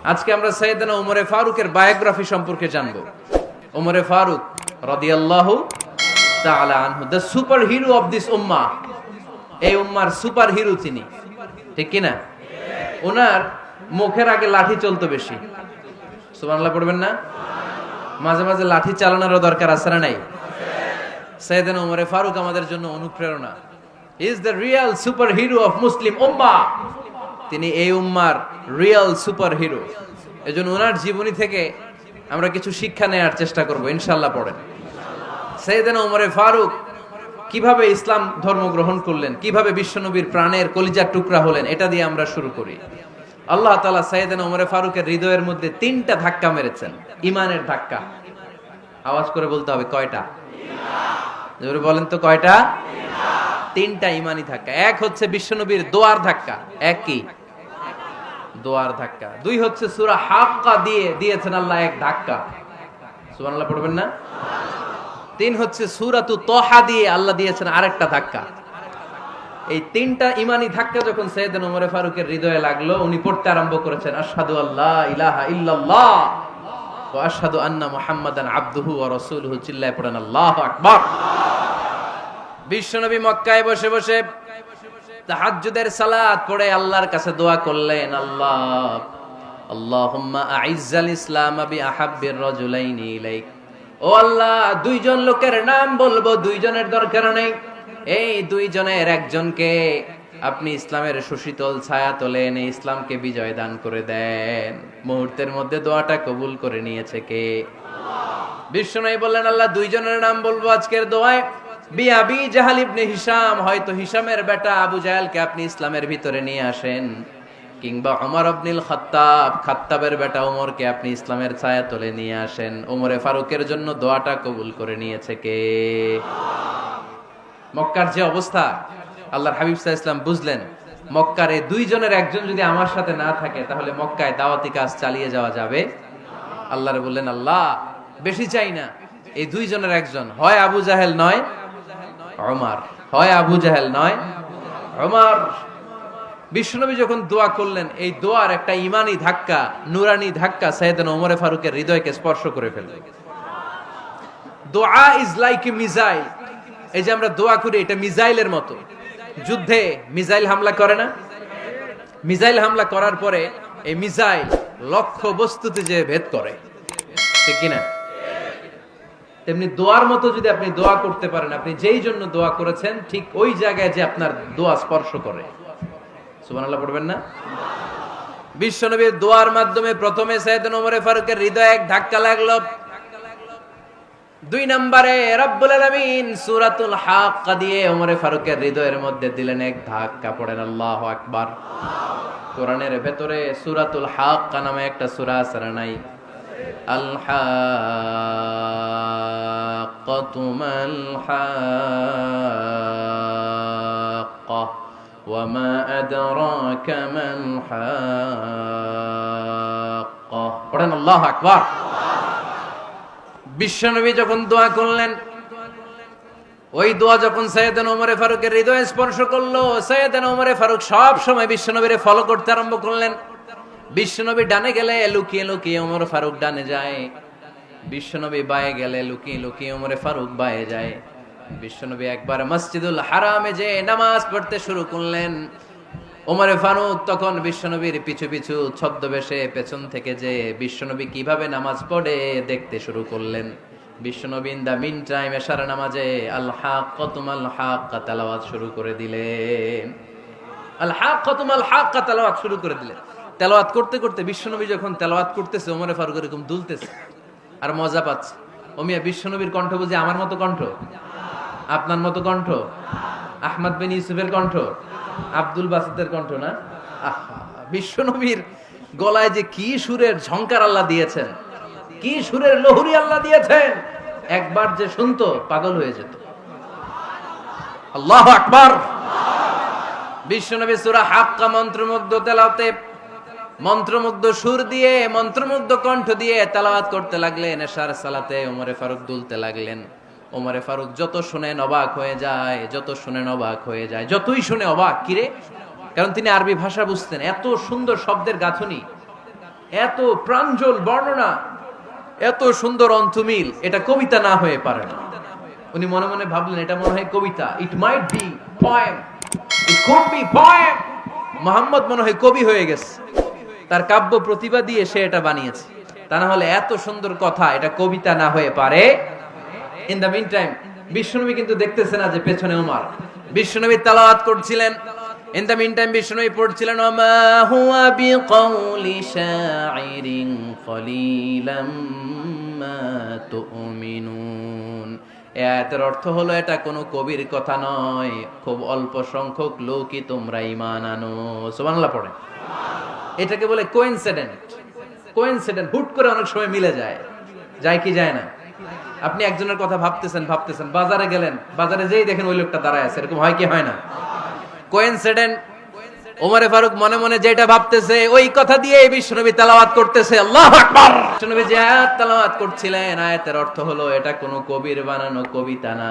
আজকে আমরা সাইয়েদনা ওমরে ফারুকের বায়োগ্রাফি সম্পর্কে জানব। ওমরে ফারুক রাদিয়াল্লাহু তাআলা আনহু, the super hero of this উম্মাহ। এই উম্মার সুপার হিরো তিনি, ঠিক কি না? ওনার মুখের আগে লাঠি চলতো বেশি। সুবহানাল্লাহ পড়বেন না? মাঝে মাঝে লাঠি চালানোরও দরকার আছে না নাই? সাইয়েদনা ওমরে ফারুক আমাদের জন্য অনুপ্রেরণা। He is the real super hero of Muslim উম্মাহ। তিনি এই উম্মার রিয়েল সুপার হিরো। এজন্য ওনার জীবনী থেকে আমরা কিছু শিক্ষা নেওয়ার চেষ্টা করব ইনশাআল্লাহ। পড়েন সাইয়েদনা ওমরে ফারুক কিভাবে ইসলাম ধর্ম গ্রহণ করলেন, কিভাবে বিশ্বনবীর প্রাণের কলিজার টুকরা হলেন, এটা দিয়ে আমরা শুরু করি। আল্লাহ তাআলা সাইয়েদনা ওমরে ফারুকের হৃদয়ের মধ্যে 3টা ধাক্কা মেরেছেন, ঈমানের ধাক্কা। আওয়াজ করে বলতে হবে কয়টা? জোরে বলেন তো কয়টা? 3টা ঈমানি ধাক্কা। এক হচ্ছে বিশ্বনবীর দোয়ার ধাক্কা। এক কি? দোয়ার ধাক্কা। 2 হচ্ছে সূরা হাক্কা দিয়ে দিয়েছেন আল্লাহ এক ধাক্কা। সুবহানাল্লাহ পড়বেন না? 3 হচ্ছে সূরাতু তাহা দিয়ে আল্লাহ দিয়েছেন আরেকটা ধাক্কা। এই 3টা ঈমানি ধাক্কা যখন সাইয়েদনা ওমরে ফারুকের হৃদয়ে লাগলো, উনি পড়তে আরম্ভ করেছেন আশহাদু আল্লা ইলাহা ইল্লাল্লাহ ওয়া আশহাদু আন্না মুহাম্মাদান আবদুহু ওয়া রাসূলুহু। চিল্লায়ে পড়েন আল্লাহু আকবার। বিশ্বনবী মক্কায় বসে বসে তাহাজ্জুদের সালাত পড়ে আল্লাহর কাছে দোয়া করলেন, আল্লাহুম্মা আইজ্জাল ইসলাম বিআহাব্বির রাজুলাইনি ইলাইক। ও আল্লাহ, 2 জন লোকের নাম বলবো, 2 জনের দরকার নেই। এই 2 জনের একজনকে আপনি ইসলামের সুশীতল ছায়া তলে এনে ইসলামকে বিজয় দান করে দেন। মুহূর্তের মধ্যে দোয়াটা কবুল করে নিয়েছে কে? বিশ্বনবী বললেন, আল্লাহ 2 জনের নাম বলবো আজকের দোয়ায়। বিআবি জাহাল ইবনে হিশাম, হয়তো হিশামের বেটা আবু জাহেলকে আপনি ইসলামের ভিতরে নিয়ে আসেন, কিংবা ওমর ইবনুল খাত্তাব, খাত্তাবের বেটা ওমরকে আপনি ইসলামের ছায়া তলে নিয়ে আসেন। ওমরে ফারুকের জন্য দোয়াটা কবুল করে নিয়েছে কে? মক্কার যে অবস্থা, আল্লাহর হাবিব সাল্লাল্লাহু আলাইহি ওয়াসাল্লাম বুঝলেন মক্কার এই 2 জনের একজন যদি আমার সাথে না থাকে তাহলে মক্কায় দাওয়াতি কাজ চালিয়ে যাওয়া যাবে। আল্লাহরে বললেন, আল্লাহ বেশি চাই না, এই 2 জনের একজন, হয় আবু জাহেল নয় ওমর, হয় আবু জাহেল নয় ওমর। বিশ্বনবী যখন দোয়া করলেন, এই দোয়ার একটা ঈমানি ধাক্কা, নূরানি ধাক্কা সাইয়েদনা ওমরে ফারুকের হৃদয়কে স্পর্শ করে ফেলল। দোয়া ইজ লাইক এ মিসাইল। এই যে আমরা দোয়া করি, এটা মিসাইলের মতো। যুদ্ধে মিসাইল হামলা করে না? মিসাইল হামলা করার পরে এই মিসাইল লক্ষ্য বস্তুতে যে ভেদ করে, ঠিক কিনা? তেমনি দোয়ার মতো যদি আপনি দোয়া করতে পারেন, আপনি যেই জন্য দোয়া করেছেন ঠিক ওই জায়গায় যে আপনার দোয়া স্পর্শ করে। সুবহানাল্লাহ পড়বেন না? বিশ্বনবীর দোয়ার মাধ্যমে প্রথমে সাইয়েদনা ওমরে ফারুকের হৃদয়ে এক ধাক্কা লাগলো। 2 নম্বরে রব্বুল আলামিন সূরাতুল হাক্কা দিয়ে ওমরে ফারুকের হৃদয়ের মধ্যে দিলেন এক ধাক্কা। পড়েন আল্লাহু আকবার। কোরআনের ভেতরে সূরাতুল হাক্কা নামে একটা সূরা আছে না নাই? আল হাক্কাতু মাল হাক্কা ওয়া মা আদরাকা মাল হাক্কা। পড়েন আল্লাহু আকবার। বিশ্বনবী যখন দোয়া করলেন, ওই দোয়া যখন সাইয়েদনা ওমরে ফারুকের হৃদয়ে স্পর্শ করলো, সাইয়েদনা ওমরে ফারুক সব সময় বিশ্বনবীরে ফলো করতে আরম্ভ করলেন। বিশ্বনবী ডানে গেলে লুকিয়ে লুকিয়ে ওমর ফারুক ডানে যায়, বিশ্বনবী বায়ে গেলে লুকিয়ে লুকিয়ে ওমরে ফারুক বায়ে যায়। বিশ্বনবী একবার মসজিদুল হারামে যে নামাজ পড়তে শুরু করলেন, ওমরে ফারুক তখন বিশ্বনবীর পিছু পিছু ছদ্মবেশে পেছন থেকে যে বিশ্বনবী কিভাবে নামাজ পড়ে দেখতে শুরু করলেন। বিশ্বনবী ইন দা মিন টাইম এশার নামাজে আল হাক্কাতু মাল হাক্কা তেলাওয়াত শুরু করে দিলেন। আল হাক্কাতু মাল হাক্কা তেলাওয়াত শুরু করে দিলেন। তেলাওয়াত করতে করতে বিশ্বনবী যখন তেলাওয়াত করতেছে, ওমরে ফারুক এরকম দুলতেছে আর মজা পাচ্ছে। ওমিয়া বিশ্বনবীর কণ্ঠ বুঝি আমার মতো কণ্ঠ, আপনার মতো কণ্ঠ, আহমদ বিন ইউসুফের কণ্ঠ, আব্দুল বাসিতের কণ্ঠ না? বিশ্বনবীর গলায় যে কি সুরের ঝংকার আল্লাহ দিয়েছেন, কি সুরের লহরী আল্লাহ দিয়েছেন, একবার যে শুনতো পাগল হয়ে যেত। আল্লাহু আকবার। বিশ্বনবী সূরা হাক্কা মন্ত্রমুগ্ধ তেলাওয়াতে, মন্ত্রমুগ্ধ সুর দিয়ে, মন্ত্রমুগ্ধ কণ্ঠ দিয়ে তেলাওয়াত করতে লাগলেন। এশার সালাতে ওমরে ফারুক দুলতে লাগলেন। ওমরে ফারুক যত শুনেন অবাক হয়ে যায়, যত শুনেন অবাক হয়ে যায়, যতই শুনে অবাক। কিরে? কারণ তিনি আরবি ভাষা বুঝতেন, এত সুন্দর শব্দের গাঁথনি। এত প্রাঞ্জল বর্ণনা, এত সুন্দর অন্তমিল, এটা কবিতা না হয়ে পারে না। উনি মনে মনে ভাবলেন এটা মনে হয় কবিতা, it might be poem, it could be poem. Muhammad মনে হয় কবি হয়ে গেছে, তার কাব্য প্রতিভা দিয়ে সে এটা বানিয়েছে। তা না হলে এত সুন্দর কথা এটা কবিতা না হয়ে পারে। ইন দ্য মিন টাইম বিশ্বনবী কিন্তু দেখতেছে না যে পেছনে ওমর। বিশ্বনবী তেলাওয়াত করছিলেন, ইন দ্য মিন টাইম বিশ্বনবী পড়ছিলেন ওমা হুয়া বিকাউলি শাইরিন কলিলাম মা তুমিনুন। এই আয়াতের অর্থ হলো এটা কোনো কবির কথা নয়, খুব অল্প সংখ্যক লোকই তোমরা ঈমান আনো। সুবহানাল্লাহ পড়েন। এটাকে বলে কোইনসিডেন্ট। কোইনসিডেন্ট হুট করে অনেক সময় মিলে যায়, যায় কি যায় না? আপনি একজনের কথা ভাবতেছেন, বাজারে গেলেন, বাজারে যেই দেখেন ওই লোকটা দাঁড়ায় আছে, এরকম হয় কি হয় না? কোইনসিডেন্ট। ওমরে ফারুক মনে মনে যেটা ভাবতেছে ওই কথা দিয়ে বিশ্বনবী তেলাওয়াত করতেছে, আল্লাহু আকবার। বিশ্বনবী যে আয়াত তেলাওয়াত করছিলেন, আয়াতের অর্থ হলো এটা কোনো কবির বানানো কবিতা না,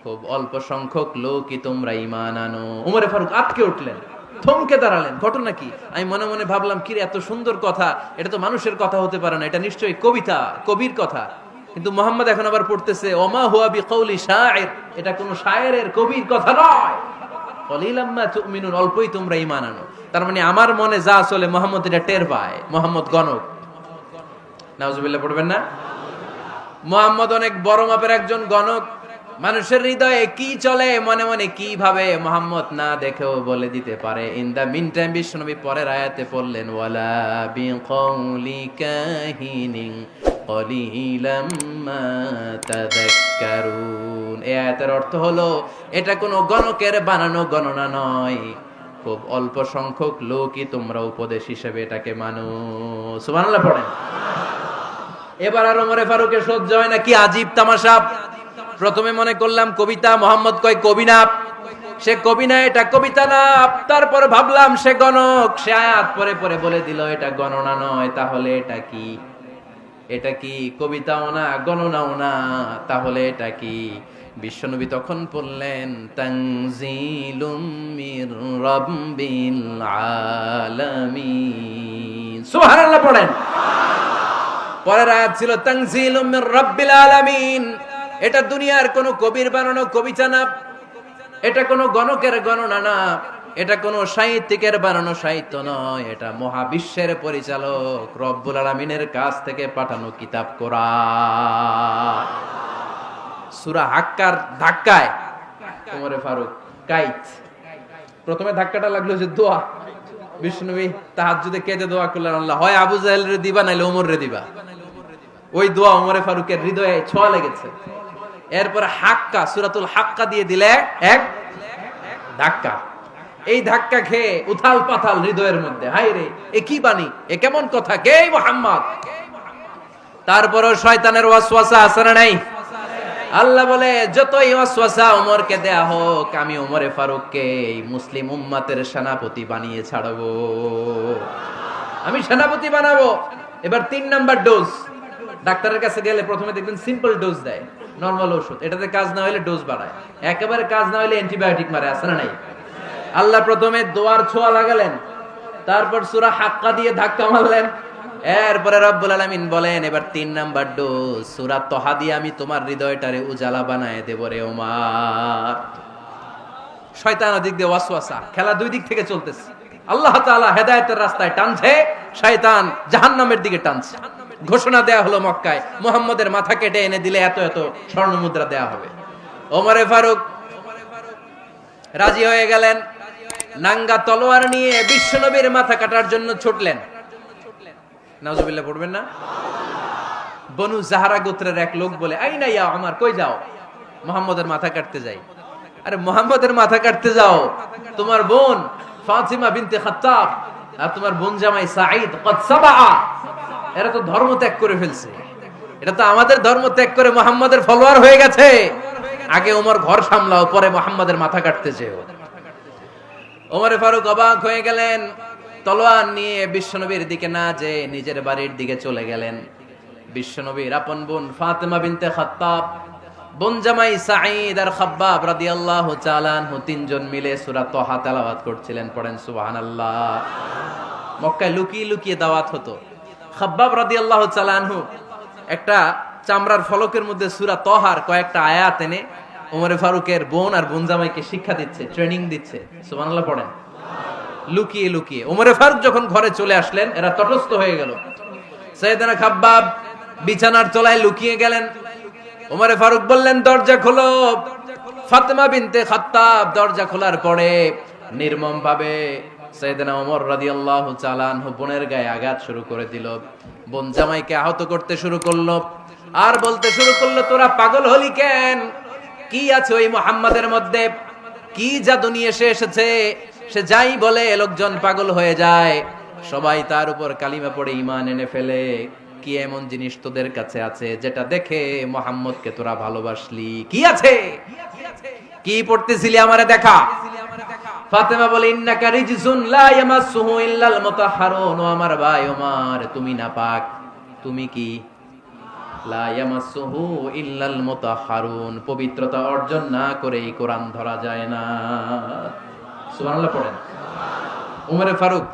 খুব অল্প সংখ্যক লোকই তোমরা ঈমান আনো। ওমরে ফারুক আটকে উঠলেন, থমকে দাঁড়ালেন। ঘটনা কি? আমি মনে মনে ভাবলাম কি রে, এত সুন্দর কথা, এটা তো মানুষের কথা হতে পারে না, এটা নিশ্চয়ই কবিতা, কবির কথা। কিন্তু মুহাম্মদ এখন আবার পড়তেছে ওমা হুয়া বিকাউলি শাইর, এটা কোনো শায়েরের, কবির কথা নয়। কলিলাম মা তুমিনুন, অল্পই তোমরা ঈমান আনো। তার মানে আমার মনে যা চলে মুহাম্মদ এটা টের পায়। মুহাম্মদ গণক। নাউজুবিল্লাহ পড়বেন না? মুহাম্মদ অনেক বড় মাপের একজন গণক। মানুষের হৃদয়ে কি চলে, মনে মনে কি ভাবে, মুহাম্মদ না দেখেও বলে দিতে পারে। ইন দা মিন টাইম বিশ্বনবী পরের আয়াতে পড়লেন ওয়ালা বিকাউলি কাহিনিন কলিলাম মা তাযাক্কারুন। এই আয়াতের অর্থ হলো এটা কোনো গণকের বানানো গণনা নয়, খুব অল্প সংখ্যক লোকই তোমরা উপদেশ হিসেবে এটাকে মানো। সুবহানাল্লাহ পড়েন। এবার আর ওমরে ফারুকের সহ্য হয় না, কি আজীব তামাশা। প্রথমে মনে করলাম কবিতা, মোহাম্মদ কয় কবি না, সে কবি না, এটা কবিতা না। তারপর ভাবলাম সে গণক, সে আয়াত পরে পরে বলে দিল এটা গণনা নয়, তাহলে এটা কি? এটা কি কবিতাও না, গণনাও না, তাহলে এটা কি? বিশ্বনবী তখন বললেন তানজিলুম মির রাব্বিল আলামিন। সুবহানাল্লাহ পড়েন। পরের আয়াত ছিল তানজিলুম মির রাব্বিল আলামিন। এটা দুনিয়ার কোন কবির বানানো কবিতা না, এটা কোন গণকের গণনা না, এটা কোন সাহিত্যিকের বানানো সাহিত্য নয়, এটা মহাবিশ্বের পরিচালক রব্বুল আলামিনের কাছ থেকে পাঠানো কিতাব কোরআন। সূরা হাক্কার ধাক্কায় ওমরে ফারুক কাইত। প্রথমে ধাক্কাটা লাগলো যে দোয়া। বিষ্ণুবী তাহাজ্জুদে কেঁদে দোয়া করলেন, আল্লাহ হয় আবু জাহেল রে দিবা নাইলে ওমর রে দিবা। ওই দোয়া ওমরে ফারুকের হৃদয়ে ছোঁয়া লেগেছে। এরপর হাক্কা, সূরাতুল হাক্কা দিয়ে দিলে এক ধাক্কা। এই ধাক্কা খেয়ে উথাল পাথাল হৃদয়ের মধ্যে, হায় রে এ কি বাণী, এ কেমন কথা, কে মুহাম্মদ? তারপরও শয়তানের ওয়াসওয়াসা আছে না নাই? আল্লাহ বলে যতই ওয়াসওয়াসা ওমরকে দেয়া হোক, আমি ওমরে ফারুককে এই মুসলিম উম্মতের সেনাপতি বানিয়ে ছাড়বো, আমি সেনাপতি বানাবো। এবার 3 নাম্বার ডোজ। ডাক্তারের কাছে গেলে প্রথমে দেখবেন সিম্পল ডোজ দেয়, নরমাল ওষুধ, এটাতে কাজ না হলে ডোজ বাড়ায়, একেবারে কাজ না হলে অ্যান্টিবায়োটিক মারে, আছে না নাই? আল্লাহ প্রথমে দোয়ার ছোঁয়া লাগালেন, তারপর সূরা হাক্কা দিয়ে ধাক্কা মারলেন, এরপরে রব্বুল আলামিন বলেন এবার 3 নাম্বার ডোজ সূরা তহা দিয়ে আমি তোমার হৃদয়টারে উজালা বানায় দেব রে ওমর। শয়তান দিক দিয়ে ওয়াসওয়াসা, খেলা দুই দিক থেকে চলতেছে। আল্লাহ তাআলা হেদায়েতের রাস্তায় টানছে, শয়তান জাহান্নামের দিকে টানছে। ঘোষণা দেয়া হলো মক্কায়, মুহাম্মদের মাথা কেটে এনে দিলে এত এত স্বর্ণ মুদ্রা দেয়া হবে। ওমরে ফারুক রাজি হয়ে গেলেন, নাঙ্গা তলোয়ার নিয়ে বিশ্বনবীর মাথা কাটার জন্য ছুটলেন। নাউজুবিল্লাহ পড়বেন না? বনু জাহরা গোত্রের এক লোক বলে, আইনা ইয়া ওমর, কই যাও? মুহাম্মদের মাথা কাটতে যাই। আরে মুহাম্মদের মাথা কাটতে যাও? তোমার বোন ফাতিমা বিনতে খাত্তাব আর তোমার বোন জামাই সাঈদ কদ সাবা, এরা তো ধর্ম ত্যাগ করে ফেলছে, এটা তো আমাদের ধর্ম ত্যাগ করে মুহাম্মদের ফলোয়ার হয়ে গেছে। আগে ওমর ঘর সামলাও, পরে মুহাম্মদের মাথা কাটতে যেও। ওমরে ফারুক অবাক হয়ে গেলেন, তলোয়ার নিয়ে বিশ্বনবীর দিকে না যে নিজের বাড়ির দিকে চলে গেলেন। বিশ্বনবীর আপন বোন ফাতিমা বিনতে খাত্তাব, বোন জামাই সাঈদ আর খাব্বাব রাদিয়াল্লাহু তাআলা আনহু, তিনজন মিলে সূরা তহা তেলাওয়াত করছিলেন। পড়েন সুবহানাল্লাহ। মক্কায় লুকিয়ে লুকিয়ে দাওয়াত হতো। খাব্বাব রাদিয়াল্লাহু তাআলা আনহু একটা চামড়ার ফলকের মধ্যে সূরা তহার কয়েকটা আয়াত এনে ওমরে ফারুকের বোন আর বোন জামাইকে শিক্ষা দিচ্ছে, ট্রেনিং দিচ্ছে। সুবহানাল্লাহ পড়েন। লুকিয়ে লুকিয়ে ওমরে ফারুক যখন ঘরে চলে আসলেন, এরা তটস্থ হয়ে গেল। সাইয়েদনা খাব্বাব বিছানার তলায় লুকিয়ে গেলেন। ওমরে ফারুক বললেন, দরজা খোলো। ফাতেমা বিনতে খাত্তাব দরজা খোলার পরে নির্মম ভাবে সাইয়েদনা ওমর রাদিয়াল্লাহু তাআলা আনহু বোনের গায়ে আঘাত শুরু করে দিল। বোন জামাইকে আহত করতে শুরু করলো আর বলতে শুরু করলো, তোরা পাগল হলি কেন? কি আছে ওই মুহাম্মাদের মধ্যে? কি জাদু নিয়ে এসেছে? সে যাই বলে লোকজন পাগল হয়ে যায়, সবাই তার উপর কালিমা পড়ে ঈমান এনে ফেলে। কি এমন জিনিস তোদের কাছে আছে যেটা দেখে মুহাম্মদকে তোরা ভালোবাসলি? কি আছে? কি পড়তেছিলি আমারে দেখা। ফাতেমা বলে, ইন্নাকা রিজসুন লা ইয়ামাসসুহু ইল্লাল মুতাহহারুন। ও আমার ভাই ওমর, তুমি নাপাক। তুমি কি? লা ইয়ামাসসুহু ইল্লাল মুতাহহারুন, পবিত্রতা অর্জন না করে এই কোরআন ধরা যায় না। সুবহানাল্লাহ পড়েন। ওমরে ফারুক